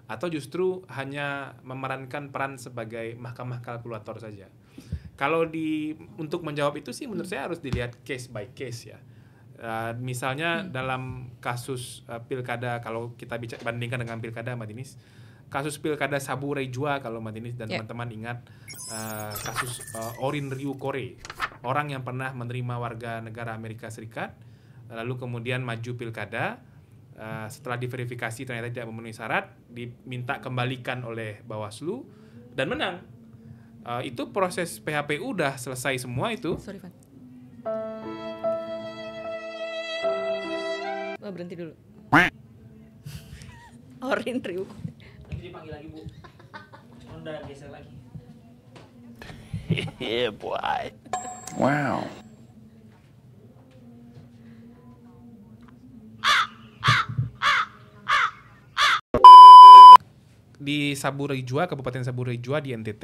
atau justru hanya memerankan peran sebagai mahkamah kalkulator saja. Kalau untuk menjawab itu sih menurut saya harus dilihat case by case ya. Misalnya dalam kasus pilkada, kalau kita bandingkan dengan pilkada Mbak Dinis, kasus pilkada Sabu Rejua kalau Mbak Dinis dan teman-teman ingat, kasus Orin Ryu Kore, orang yang pernah menerima warga negara Amerika Serikat lalu kemudian maju pilkada, setelah diverifikasi ternyata tidak memenuhi syarat, diminta kembalikan oleh Bawaslu dan menang. Itu proses PHPU udah selesai semua itu. Sorry, Van. Oh, berhenti dulu. Orin Riu. Nanti dipanggil lagi, Bu. Udah geser lagi. Yeah, boy. Wow. Di Saburai-Jua, Kabupaten Saburai-Jua di NTT,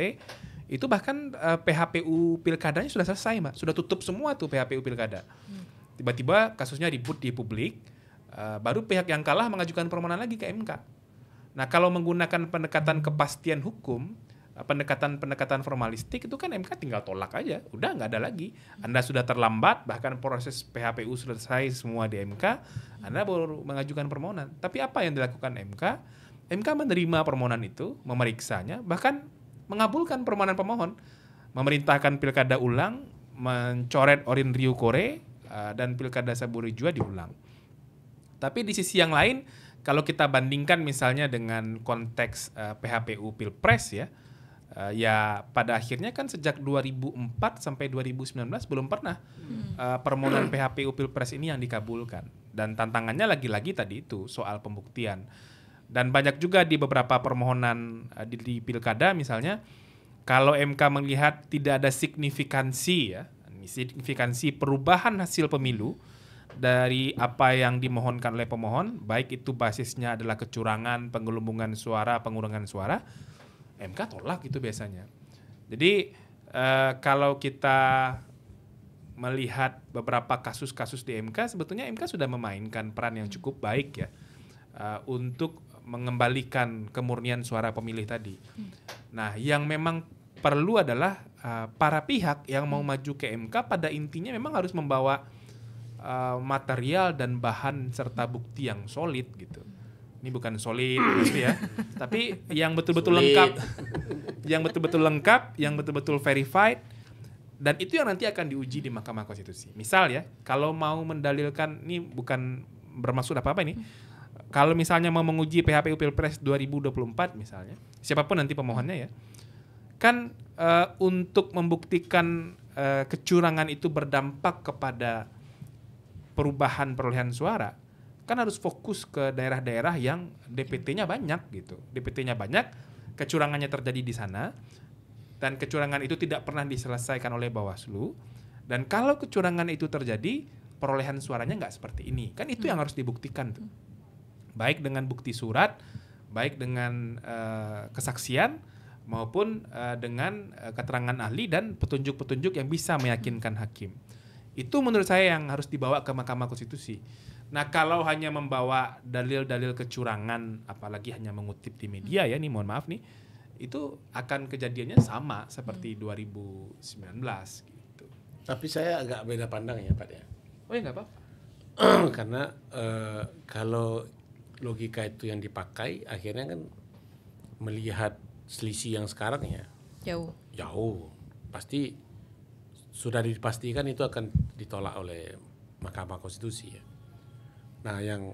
itu bahkan PHPU pilkadanya sudah selesai, Mbak. Sudah tutup semua tuh PHPU pilkada. Tiba-tiba kasusnya ribut di publik, baru pihak yang kalah mengajukan permohonan lagi ke MK. Nah, kalau menggunakan pendekatan kepastian hukum, pendekatan formalistik, itu kan MK tinggal tolak aja, udah nggak ada lagi. Anda sudah terlambat, bahkan proses PHPU selesai semua di MK, Anda baru mengajukan permohonan. Tapi apa yang dilakukan MK? MK menerima permohonan itu, memeriksanya, bahkan mengabulkan permohonan pemohon, memerintahkan pilkada ulang, mencoret Orin Riu Kore, dan pilkada Saburai-Jua diulang. Tapi di sisi yang lain, kalau kita bandingkan misalnya dengan konteks PHPU Pilpres ya, ya pada akhirnya kan sejak 2004 sampai 2019 belum pernah permohonan PHPU Pilpres ini yang dikabulkan. Dan tantangannya lagi-lagi tadi itu soal pembuktian. Dan banyak juga di beberapa permohonan di pilkada misalnya, kalau MK melihat tidak ada signifikansi perubahan hasil pemilu dari apa yang dimohonkan oleh pemohon, baik itu basisnya adalah kecurangan, penggelembungan suara, pengurangan suara, MK tolak itu biasanya. Jadi kalau kita melihat beberapa kasus-kasus di MK, sebetulnya MK sudah memainkan peran yang cukup baik ya untuk mengembalikan kemurnian suara pemilih tadi. Nah, yang memang perlu adalah para pihak yang mau maju ke MK pada intinya memang harus membawa material dan bahan serta bukti yang solid gitu. Ini bukan solid gitu ya, tapi yang betul-betul lengkap, yang betul-betul verified, dan itu yang nanti akan diuji di Mahkamah Konstitusi. Misal ya, kalau mau mendalilkan, ini bukan bermaksud apa-apa ini, kalau misalnya mau menguji PHPU Pilpres 2024 misalnya, siapapun nanti pemohonnya ya, kan untuk membuktikan kecurangan itu berdampak kepada perubahan perolehan suara, kan harus fokus ke daerah-daerah yang DPT-nya banyak gitu. DPT-nya banyak, kecurangannya terjadi di sana, dan kecurangan itu tidak pernah diselesaikan oleh Bawaslu. Dan kalau kecurangan itu terjadi, perolehan suaranya nggak seperti ini. Kan itu yang harus dibuktikan tuh. Baik dengan bukti surat, baik dengan kesaksian, maupun dengan keterangan ahli dan petunjuk-petunjuk yang bisa meyakinkan hakim. Itu menurut saya yang harus dibawa ke Mahkamah Konstitusi. Nah, kalau hanya membawa dalil-dalil kecurangan, apalagi hanya mengutip di media ya, nih mohon maaf nih, itu akan kejadiannya sama seperti 2019 gitu. Tapi saya agak beda pandang ya, Pak ya. Oh ya nggak apa-apa. Karena kalau logika itu yang dipakai, akhirnya kan melihat selisih yang sekarang ya jauh, pasti sudah dipastikan itu akan ditolak oleh Mahkamah Konstitusi ya. Nah, yang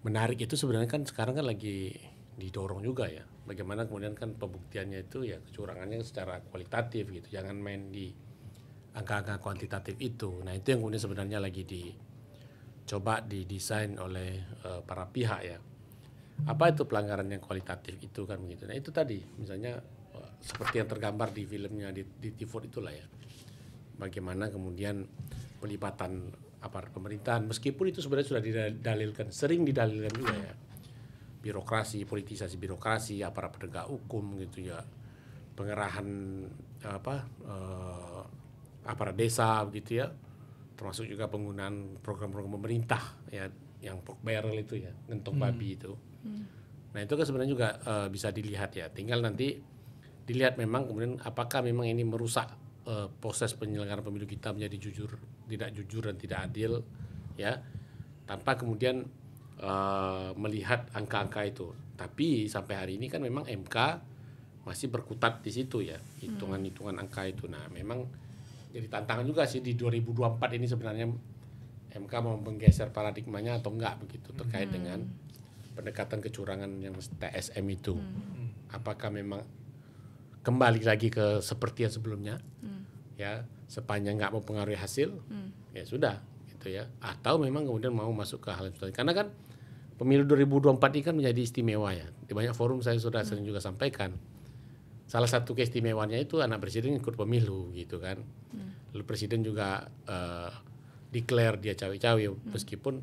menarik itu sebenarnya kan sekarang kan lagi didorong juga ya, bagaimana kemudian kan pembuktiannya itu ya kecurangannya secara kualitatif gitu, jangan main di angka-angka kuantitatif itu. Nah, itu yang kemudian sebenarnya lagi dicoba didesain oleh para pihak ya. Apa itu pelanggaran yang kualitatif itu kan begitu. Nah, itu tadi misalnya seperti yang tergambar di filmnya di TV itulah ya. Bagaimana kemudian pelibatan aparat pemerintahan, meskipun itu sebenarnya sudah didalilkan, sering didalilkan juga ya, birokrasi, politisasi birokrasi, aparat penegak hukum gitu ya, pengerahan aparat desa gitu ya, termasuk juga penggunaan program-program pemerintah ya, yang pork barrel itu ya, ngentong babi itu. Nah, itu kan sebenarnya juga bisa dilihat ya, tinggal nanti dilihat memang kemudian apakah memang ini merusak proses penyelenggaraan pemilu kita menjadi tidak jujur dan tidak adil ya, tanpa kemudian melihat angka-angka itu. Tapi sampai hari ini kan memang MK masih berkutat di situ ya, hitungan-hitungan angka itu. Nah, memang jadi tantangan juga sih di 2024 ini sebenarnya MK mau menggeser paradigmanya atau enggak begitu terkait dengan pendekatan kecurangan yang TSM itu. Apakah memang kembali lagi ke seperti yang sebelumnya, ya sepanjang nggak mempengaruhi hasil, ya sudah, gitu ya. Atau memang kemudian mau masuk ke hal yang substantif. Karena kan pemilu 2024 ini kan menjadi istimewa ya. Di banyak forum saya sudah sering juga sampaikan. Salah satu keistimewaannya itu anak presiden ikut pemilu gitu kan. Lalu presiden juga declare dia cawe-cawe meskipun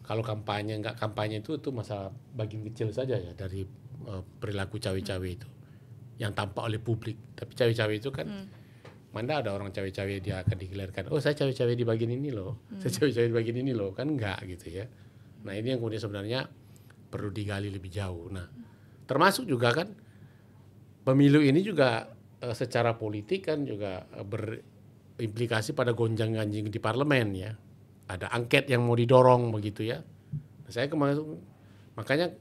kalau kampanye nggak kampanye itu masalah bagian kecil saja ya dari perilaku cawe-cawe itu yang tampak oleh publik. Tapi cawe-cawe itu kan mana ada orang cawe-cawe dia akan digelarkan. Oh saya cawe-cawe di bagian ini loh, saya cawe-cawe di bagian ini loh, kan enggak gitu ya. Nah ini yang kemudian sebenarnya perlu digali lebih jauh. Nah termasuk juga kan pemilu ini juga secara politik kan juga berimplikasi pada gonjang-ganjing di parlemen ya. Ada angket yang mau didorong begitu ya. Nah, saya kemarin makanya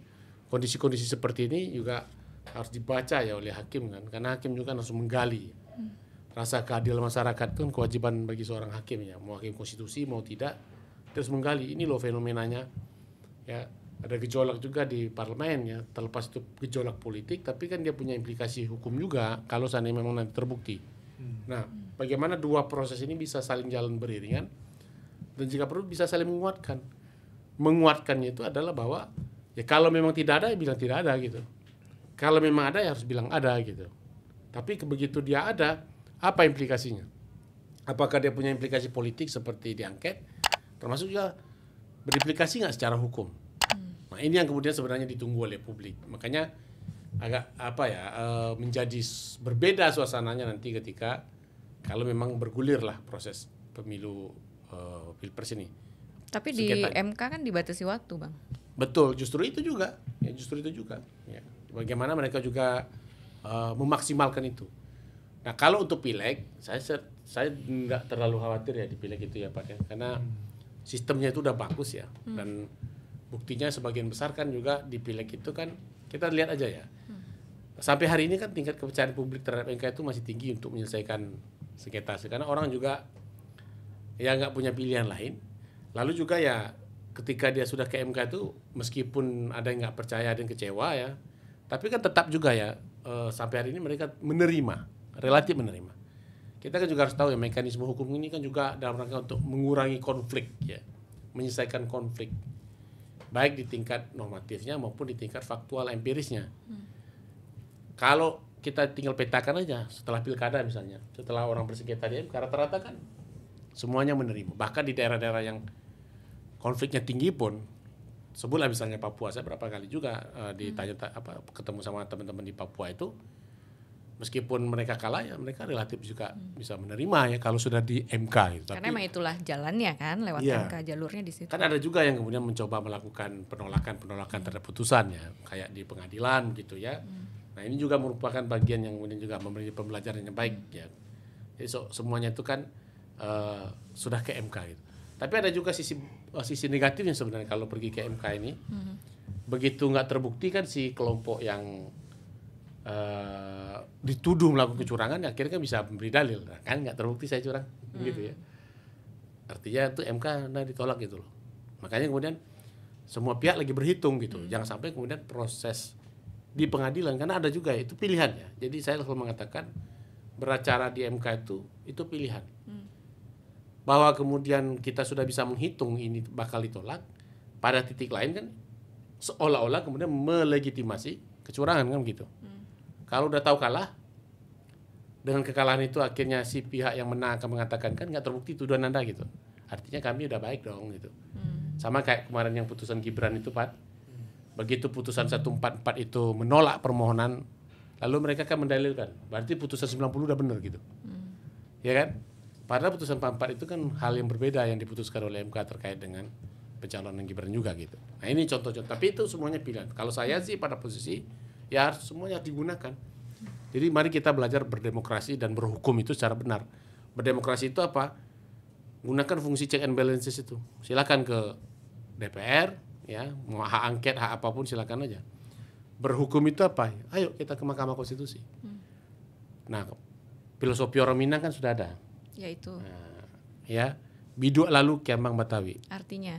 kondisi-kondisi seperti ini juga harus dibaca ya oleh hakim kan, karena hakim juga harus menggali rasa keadilan masyarakat itu kan kewajiban bagi seorang hakim ya, mau hakim konstitusi mau tidak terus menggali ini loh fenomenanya ya. Ada gejolak juga di parlemen ya, terlepas itu gejolak politik tapi kan dia punya implikasi hukum juga kalau seandainya memang nanti terbukti. Nah bagaimana dua proses ini bisa saling jalan beriringan dan jika perlu bisa saling menguatkan. Menguatkannya itu adalah bahwa ya kalau memang tidak ada ya bilang tidak ada gitu, kalau memang ada ya harus bilang ada gitu. Tapi begitu dia ada, apa implikasinya? Apakah dia punya implikasi politik seperti diangket, termasuk juga berimplikasi nggak secara hukum? Nah ini yang kemudian sebenarnya ditunggu oleh publik. Makanya agak menjadi berbeda suasananya nanti ketika kalau memang bergulir lah proses pemilu pilpres ini. Tapi di MK kan dibatasi waktu, Bang. Betul, justru itu juga. Ya. Bagaimana mereka juga memaksimalkan itu. Nah kalau untuk pileg, saya nggak terlalu khawatir ya di pileg itu ya Pak ya, karena sistemnya itu udah bagus ya, dan buktinya sebagian besar kan juga di pileg itu kan kita lihat aja ya. Sampai hari ini kan tingkat kepercayaan publik terhadap MK itu masih tinggi untuk menyelesaikan sengketa, karena orang juga ya nggak punya pilihan lain. Lalu juga ya ketika dia sudah ke MK itu meskipun ada yang nggak percaya, ada yang kecewa ya, tapi kan tetap juga ya sampai hari ini mereka relatif menerima. Kita kan juga harus tahu ya mekanisme hukum ini kan juga dalam rangka untuk mengurangi konflik ya, menyelesaikan konflik baik di tingkat normatifnya maupun di tingkat faktual empirisnya. Kalau kita tinggal petakan aja setelah pilkada misalnya, setelah orang bersengketa di MK rata-rata kan semuanya menerima. Bahkan di daerah-daerah yang konfliknya tinggi pun, sebutlah misalnya Papua, saya berapa kali juga ditanya ketemu sama teman-teman di Papua itu, meskipun mereka kalah ya mereka relatif juga bisa menerima ya kalau sudah di MK gitu. Karena memang itulah jalannya kan lewat MK, jalurnya di situ. Kan ada juga yang kemudian mencoba melakukan penolakan terhadap putusan ya, kayak di pengadilan gitu ya. Nah ini juga merupakan bagian yang kemudian juga memberi pembelajaran yang baik ya. Jadi semuanya itu kan sudah ke MK gitu. Tapi ada juga sisi negatifnya sebenarnya kalau pergi ke MK ini. Begitu nggak terbukti kan si kelompok yang dituduh melakukan kecurangan akhirnya kan bisa memberi dalil, nah, kan nggak terbukti saya curang gitu ya. Artinya itu MK ditolak gitu loh. Makanya kemudian semua pihak lagi berhitung gitu. Jangan sampai kemudian proses di pengadilan, karena ada juga itu pilihan ya. Jadi saya selalu mengatakan beracara di MK itu pilihan. Bahwa kemudian kita sudah bisa menghitung ini bakal ditolak, pada titik lain kan seolah-olah kemudian melegitimasi kecurangan kan gitu. Kalau udah tahu kalah, dengan kekalahan itu akhirnya si pihak yang menang akan mengatakan kan nggak terbukti tuduhan Anda gitu. Artinya kami udah baik dong gitu. Sama kayak kemarin yang putusan Gibran itu Pak. Begitu putusan 144 itu menolak permohonan, lalu mereka kan mendalilkan, berarti putusan 90 udah benar gitu. Ya kan? Padahal putusan 44 itu kan hal yang berbeda yang diputuskan oleh MK terkait dengan pencalonan Gibran juga gitu. Nah ini contoh-contoh, tapi itu semuanya pilihan. Kalau saya sih pada posisi ya semuanya digunakan. Jadi mari kita belajar berdemokrasi dan berhukum itu secara benar. Berdemokrasi itu apa? Gunakan fungsi check and balances itu. Silakan ke DPR, ya, mau hak angket, hak apapun silakan aja. Berhukum itu apa? Ayo kita ke Mahkamah Konstitusi. Nah, filosofi orang Minang kan sudah ada. Yaitu. Nah, ya, Biduk lalu kiambang Batawi. Artinya?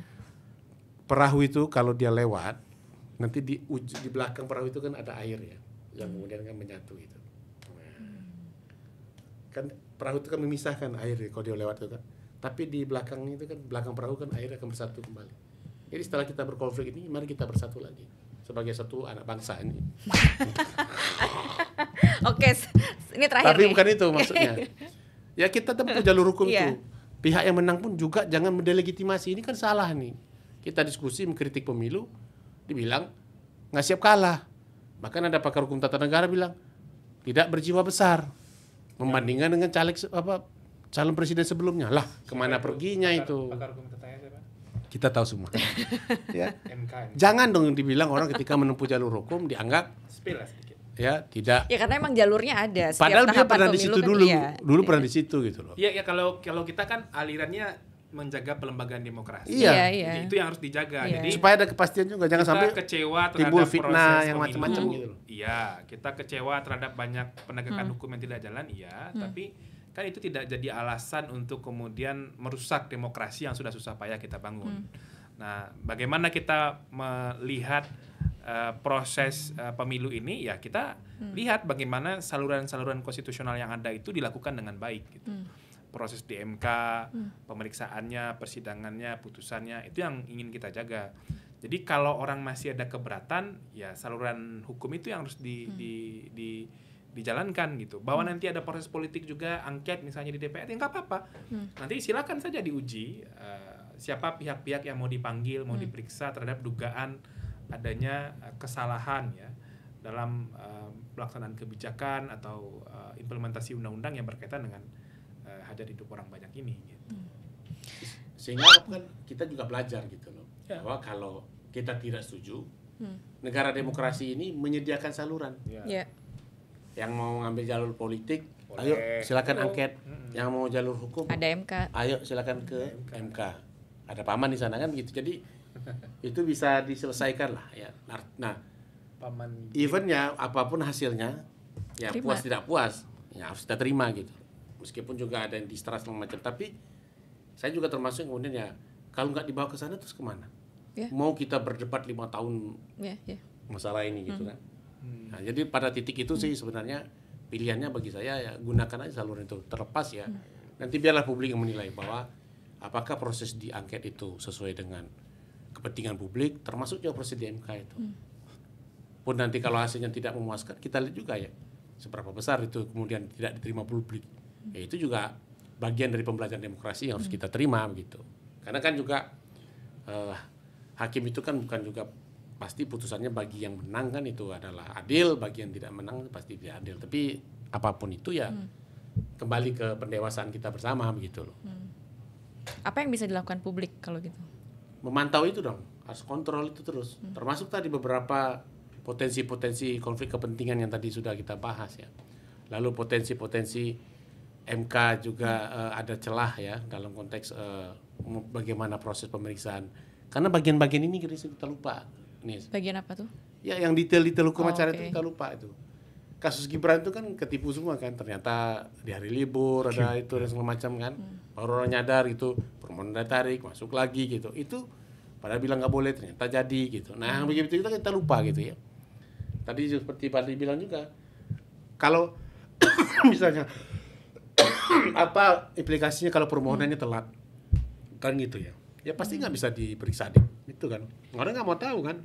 Perahu itu kalau dia lewat, nanti di belakang perahu itu kan ada air ya, yang kemudian kan menyatu itu. Nah, kan perahu itu kan memisahkan air kalau dia lewat itu kan. Tapi di belakang itu kan, belakang perahu kan air akan bersatu kembali. Jadi setelah kita berkonflik ini, mari kita bersatu lagi sebagai satu anak bangsa ini. Oke, ini terakhir Tapi nih. bukan itu maksudnya. Ya kita tempuh jalur hukum Iya. itu. Pihak yang menang pun juga jangan mendelegitimasi. Ini kan salah nih. Kita diskusi mengkritik pemilu, dibilang nggak siap kalah. Bahkan ada pakar hukum tata negara bilang tidak berjiwa besar membandingkan dengan calon presiden sebelumnya. Lah, kemana perginya itu? Pakar hukum tata negara siapa? Kita tahu semua. Ya. MK. Jangan dong dibilang orang ketika menempuh jalur hukum dianggap Spill lah sedikit. ya tidak. Ya karena emang jalurnya ada. Setiap Padahal dia tahapan pernah di pemilu situ kan, dulu. iya. Dulu pernah di situ gitu loh. Iya, ya kalau kita kan alirannya menjaga pelembagaan demokrasi. Iya. Iya. Jadi itu yang harus dijaga. Iya. Jadi Supaya ada kepastian juga, jangan kita sampai kecewa timbul terhadap fitnah proses yang pemilu. macam-macam gitu loh. Iya, kita kecewa terhadap banyak penegakan hukum yang tidak jalan, iya, tapi kan itu tidak jadi alasan untuk kemudian merusak demokrasi yang sudah susah payah kita bangun. Nah, bagaimana kita melihat proses pemilu ini, ya kita lihat bagaimana saluran-saluran konstitusional yang ada itu dilakukan dengan baik gitu. Proses di MK, pemeriksaannya, persidangannya, putusannya, itu yang ingin kita jaga. Jadi kalau orang masih ada keberatan, ya saluran hukum itu yang harus dijalankan gitu. Bahwa nanti ada proses politik juga, angket misalnya di DPR, ya nggak apa-apa. Nanti silakan saja diuji siapa pihak-pihak yang mau dipanggil, mau diperiksa terhadap dugaan adanya kesalahan ya dalam pelaksanaan kebijakan atau implementasi undang-undang yang berkaitan dengan hajat hidup orang banyak ini gitu. Sehingga kan kita juga belajar gitu loh. Ya. Bahwa kalau kita tidak setuju, negara demokrasi ini menyediakan saluran. Iya. Yang mau ngambil jalur politik, Boleh. ayo silakan angket. Yang mau jalur hukum, Ada MK. ayo silakan ke MK. Ada paman di sana kan gitu. Jadi itu bisa diselesaikan lah ya. Nah, Paman eventnya apapun hasilnya, ya Terima. puas tidak puas, ya harus kita terima gitu. Meskipun juga ada yang distrust segala macam, tapi saya juga termasuk yang kemudian ya kalau nggak dibawa ke sana terus kemana? Ya. Mau kita berdebat 5 tahun Ya. masalah ini gitu kan? Nah, jadi pada titik itu sih sebenarnya pilihannya bagi saya ya gunakan aja saluran itu, terlepas ya. Nanti biarlah publik yang menilai bahwa apakah proses diangket itu sesuai dengan kepentingan publik, termasuk juga proses di MK itu. Pun nanti kalau hasilnya tidak memuaskan, kita lihat juga ya seberapa besar itu kemudian tidak diterima publik. Ya itu juga bagian dari pembelajaran demokrasi yang harus kita terima begitu. Karena kan juga hakim itu kan bukan juga pasti putusannya bagi yang menang kan itu adalah adil, bagi yang tidak menang pasti tidak adil. Tapi apapun itu ya kembali ke pendewasaan kita bersama begitu loh. Apa yang bisa dilakukan publik kalau gitu? Memantau itu dong, harus kontrol itu terus. Termasuk tadi beberapa potensi-potensi konflik kepentingan yang tadi sudah kita bahas ya. Lalu potensi-potensi MK juga ada celah ya dalam konteks bagaimana proses pemeriksaan. Karena bagian-bagian ini kita lupa. Nih. Bagian apa tuh? Ya yang detail-detail hukum acara oke. itu kita lupa itu. Kasus Gibran itu kan ketipu semua kan, ternyata di hari libur ada itu dan segala macam kan. Baru orang nyadar itu permohonan tarik masuk lagi gitu. Itu padahal bilang nggak boleh ternyata jadi gitu. Nah yang begitu kita lupa gitu ya. Tadi seperti Pak bilang juga, kalau misalnya apa implikasinya kalau permohonannya telat kan gitu ya. Ya pasti nggak bisa diperiksa deh, itu kan. Orang nggak mau tahu kan.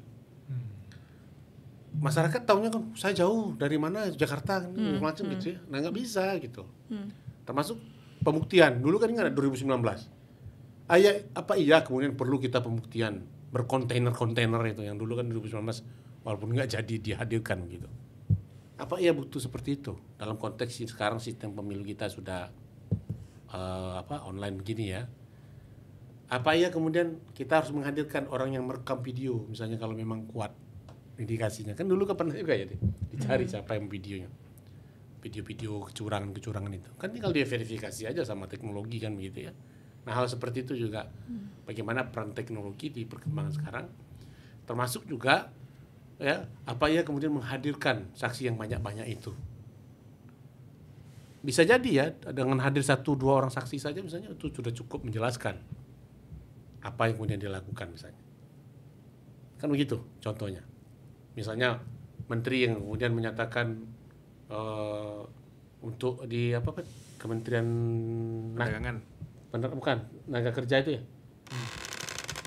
Masyarakat tahunya kan saya jauh dari mana Jakarta kan macam gitu ya. Nah nggak bisa gitu. Termasuk pembuktian dulu kan nggak ada 2019. Apa iya kemudian perlu kita pembuktian berkontainer-kontainer itu yang dulu kan 2019 walaupun nggak jadi dihadirkan gitu. Apa iya butuh seperti itu dalam konteks sekarang sistem pemilu kita sudah online begini ya. Apa iya kemudian kita harus menghadirkan orang yang merekam video misalnya kalau memang kuat indikasinya kan dulu kan pernah juga ya dicari siapa yang videonya video-video kecurangan itu kan tinggal dia verifikasi aja sama teknologi kan begitu ya. Nah hal seperti itu juga bagaimana peran teknologi di perkembangan sekarang termasuk juga ya apa ya kemudian menghadirkan saksi yang banyak-banyak itu bisa jadi ya dengan hadir 1-2 orang saksi saja misalnya itu sudah cukup menjelaskan apa yang kemudian dilakukan misalnya. Kan begitu contohnya. Misalnya menteri yang kemudian menyatakan untuk di apa Pak? Kementerian Perdagangan. bukan tenaga kerja itu ya.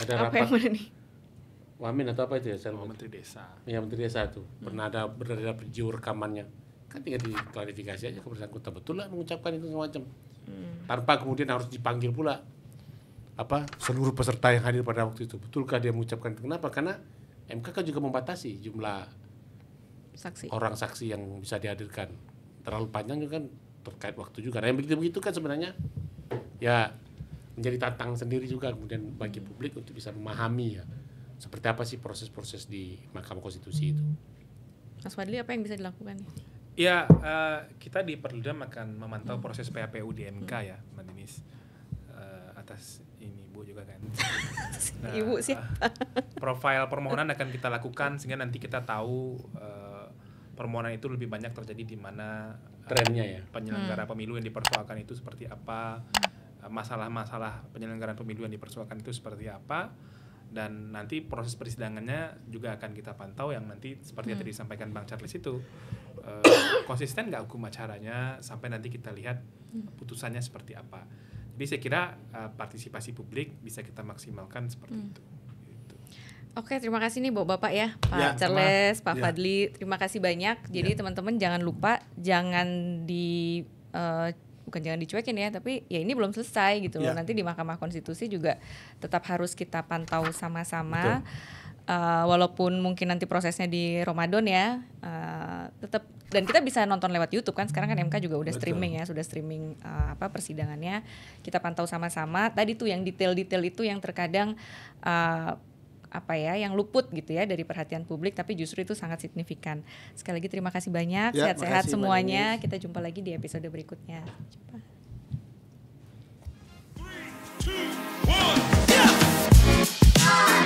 Ada Apa yang rapat mana nih? Wamin atau apa itu ya? Saya lupa. Menteri Desa. Ya Menteri Desa itu pernah ada berada video rekamannya. Kan tinggal diklarifikasi aja ke bersangkutan betul lah mengucapkan itu semacam. Tanpa kemudian harus dipanggil pula seluruh peserta yang hadir pada waktu itu. Betulkah dia mengucapkan itu? Kenapa? Karena MK kan juga membatasi jumlah Saksi. orang saksi yang bisa dihadirkan. Terlalu panjang juga kan terkait waktu juga. Nah yang begitu-begitu kan sebenarnya ya menjadi tantangan sendiri juga kemudian bagi publik untuk bisa memahami ya seperti apa sih proses-proses di Mahkamah Konstitusi itu. Mas Fadli, apa yang bisa dilakukan? Ya, kita di Perludem akan memantau proses PHPU di MK ya, Mbak Dinis. Atas ini Bu juga kan. Ibu sih. Profil permohonan akan kita lakukan sehingga nanti kita tahu permohonan itu lebih banyak terjadi di mana Trennya ya. penyelenggara pemilu yang dipersoalkan itu seperti apa, masalah-masalah penyelenggaraan pemilu yang dipersoalkan itu seperti apa, dan nanti proses persidangannya juga akan kita pantau yang nanti seperti yang tadi disampaikan Bang Charles itu konsisten nggak hukum acaranya sampai nanti kita lihat putusannya seperti apa. Jadi saya kira partisipasi publik bisa kita maksimalkan seperti itu. Oke, terima kasih nih Bapak ya, Pak Ya, Charles, Pak ya. Fadli, terima kasih banyak. Jadi teman-teman jangan lupa, bukan jangan dicuekin ya, tapi ya ini belum selesai gitu loh. Ya. Nanti di Mahkamah Konstitusi juga tetap harus kita pantau sama-sama. Walaupun mungkin nanti prosesnya di Ramadan ya, tetap, dan kita bisa nonton lewat YouTube kan. Sekarang kan MK juga udah Betul. streaming ya, sudah streaming persidangannya. Kita pantau sama-sama. Tadi tuh yang detail-detail itu yang terkadang yang luput gitu ya dari perhatian publik, tapi justru itu sangat signifikan. Sekali lagi terima kasih banyak, Ya, sehat-sehat makasih, semuanya. Mbak Kita jumpa lagi di episode berikutnya. Jumpa. 3, 2, 1, yeah!